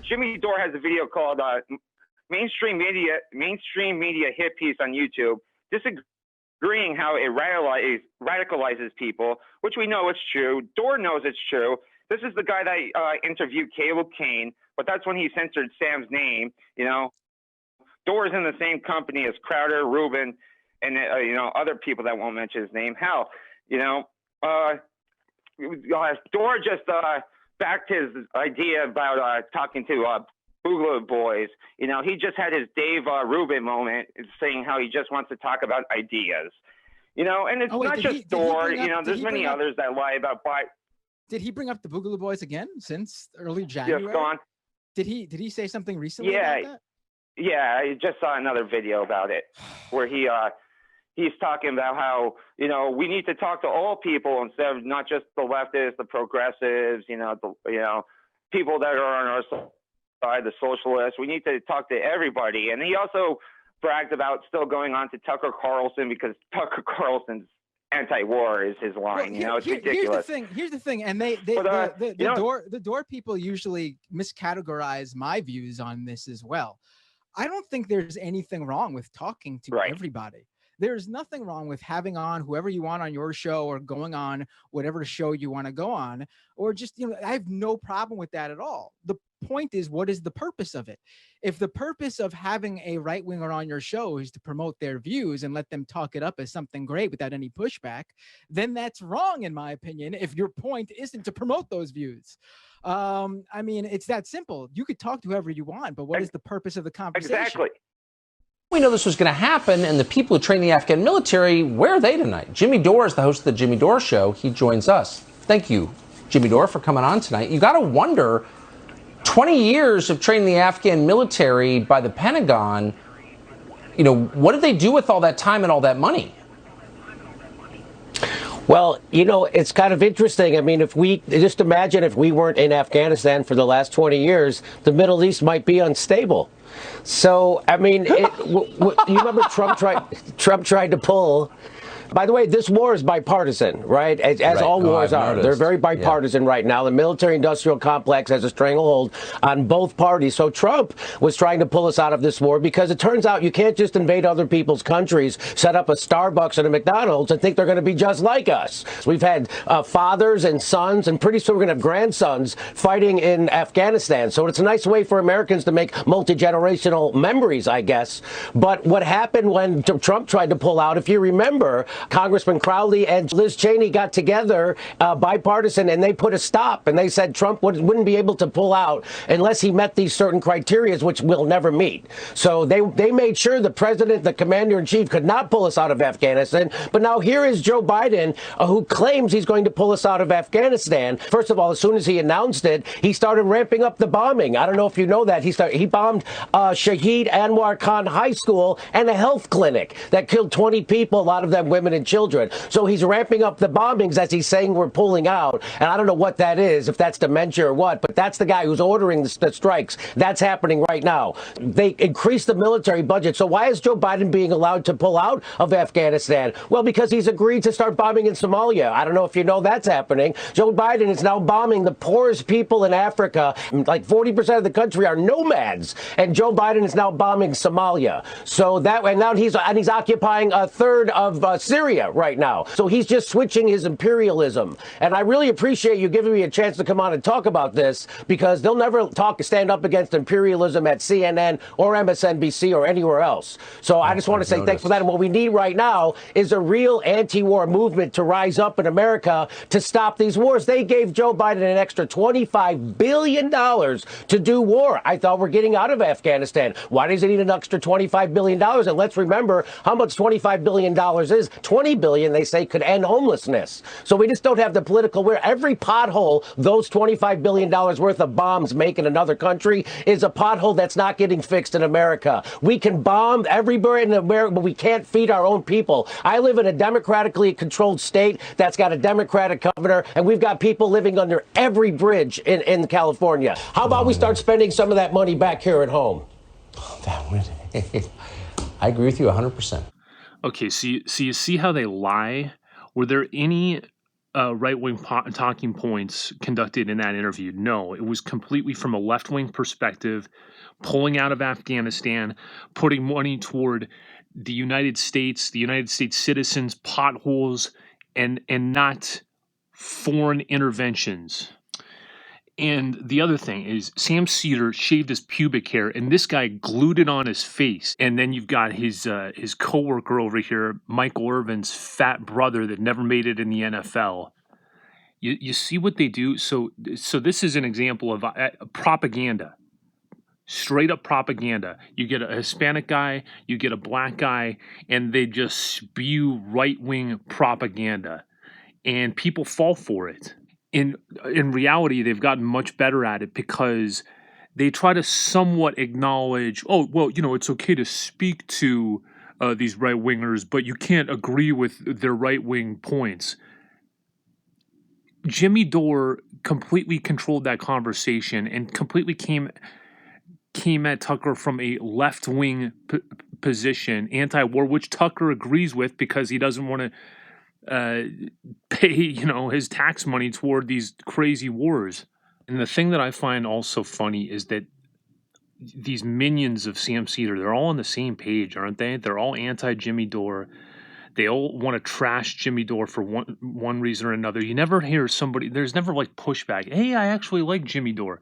Jimmy Dore has a video called mainstream media hit piece on YouTube disagreeing how it radicalizes people, which we know it's true. Dore knows it's true. This is the guy that interviewed Caleb Kane, but that's when he censored Sam's name. Dore's in the same company as Crowder, Rubin, and other people that won't mention his name. Hell, Dore just backed his idea about talking to Boogaloo Boys. He just had his Dave Rubin moment, saying how he just wants to talk about ideas. And it's not just Dore. There's many others that lie about. Did he bring up the Boogaloo Boys again since early January? Yes, go on. Did he say something recently about that? Yeah, I just saw another video about it where he's talking about how, we need to talk to all people instead of not just the leftists, the progressives, people that are on our side, the socialists. We need to talk to everybody. And he also bragged about still going on to Tucker Carlson because Tucker Carlson's anti-war is his line. It's ridiculous. Here's the thing. And the Dore people usually miscategorize my views on this as well. I don't think there's anything wrong with talking to everybody. There's nothing wrong with having on whoever you want on your show or going on whatever show you want to go on, or just, I have no problem with that at all. The point is, what is the purpose of it? If the purpose of having a right winger on your show is to promote their views and let them talk it up as something great without any pushback, then that's wrong, in my opinion, if your point isn't to promote those views. It's that simple. You could talk to whoever you want, but what is the purpose of the conversation? Exactly. We know this was going to happen, and the people who train the Afghan military, where are they tonight? Jimmy Dore is the host of the Jimmy Dore Show. He joins us. Thank you, Jimmy Dore, for coming on tonight. You got to wonder, 20 years of training the Afghan military by the Pentagon, what did they do with all that time and all that money? Well, it's kind of interesting. If we just imagine if we weren't in Afghanistan for the last 20 years, the Middle East might be unstable. So, you remember Trump tried to pull. By the way, this war is bipartisan, right? As all wars are. Noticed. They're very bipartisan right now. The military-industrial complex has a stranglehold on both parties. So Trump was trying to pull us out of this war because it turns out you can't just invade other people's countries, set up a Starbucks and a McDonald's and think they're going to be just like us. We've had fathers and sons, and pretty soon we're going to have grandsons fighting in Afghanistan. So it's a nice way for Americans to make multi-generational memories, I guess. But what happened when Trump tried to pull out, if you remember, Congressman Crowley and Liz Cheney got together, bipartisan, and they put a stop. And they said Trump wouldn't be able to pull out unless he met these certain criteria, which we'll never meet. So they made sure the president, the commander-in-chief, could not pull us out of Afghanistan. But now here is Joe Biden, who claims he's going to pull us out of Afghanistan. First of all, as soon as he announced it, he started ramping up the bombing. I don't know if you know that. He bombed Shahid Anwar Khan High School and a health clinic that killed 20 people, a lot of them women and children. So he's ramping up the bombings as he's saying we're pulling out. And I don't know what that is, if that's dementia or what, but that's the guy who's ordering the strikes. That's happening right now. They increased the military budget. So why is Joe Biden being allowed to pull out of Afghanistan? Well, because he's agreed to start bombing in Somalia. I don't know if you know that's happening. Joe Biden is now bombing the poorest people in Africa. Like 40% of the country are nomads. And Joe Biden is now bombing Somalia. So now he's occupying a third of Syria right now. So he's just switching his imperialism. And I really appreciate you giving me a chance to come on and talk about this, because they'll never stand up against imperialism at CNN or MSNBC or anywhere else. So I just want to say thanks for that. And what we need right now is a real anti-war movement to rise up in America to stop these wars. They gave Joe Biden an extra $25 billion to do war. I thought we're getting out of Afghanistan. Why does it need an extra $25 billion? And let's remember how much $25 billion is. $20 billion, they say, could end homelessness. So we just don't have the political will. Every pothole those $25 billion worth of bombs make in another country is a pothole that's not getting fixed in America. We can bomb everywhere in America, but we can't feed our own people. I live in a democratically controlled state that's got a Democratic governor, and we've got people living under every bridge in California. How about we start spending some of that money back here at home? I agree with you 100%. Okay, so you see how they lie? Were there any right-wing talking points conducted in that interview. No, it was completely from a left-wing perspective, pulling out of Afghanistan, putting money toward the United States citizens, potholes, and not foreign interventions. And the other thing is Sam Seder shaved his pubic hair, and this guy glued it on his face. And then you've got his coworker over here, Michael Irvin's fat brother that never made it in the NFL. You see what they do? So this is an example of propaganda. Straight up propaganda. You get a Hispanic guy, you get a black guy, and they just spew right-wing propaganda. And people fall for it. In reality, they've gotten much better at it because they try to somewhat acknowledge, oh, well, it's okay to speak to these right-wingers, but you can't agree with their right-wing points. Jimmy Dore completely controlled that conversation and completely came at Tucker from a left-wing position, anti-war, which Tucker agrees with because he doesn't want to pay, his tax money toward these crazy wars. And the thing that I find also funny is that these minions of Sam Seder, they're all on the same page, aren't they? They're all anti-Jimmy Dore. They all want to trash Jimmy Dore for one reason or another. You never hear there's never like pushback. Hey, I actually like Jimmy Dore.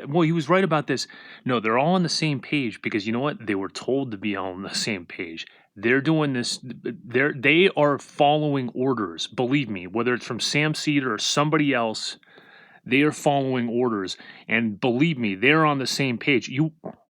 Well, he was right about this. No, they're all on the same page because you know what? They were told to be all on the same page. They're doing this. They are following orders. Believe me, whether it's from Sam Seder or somebody else, they are following orders. And believe me, they're on the same page.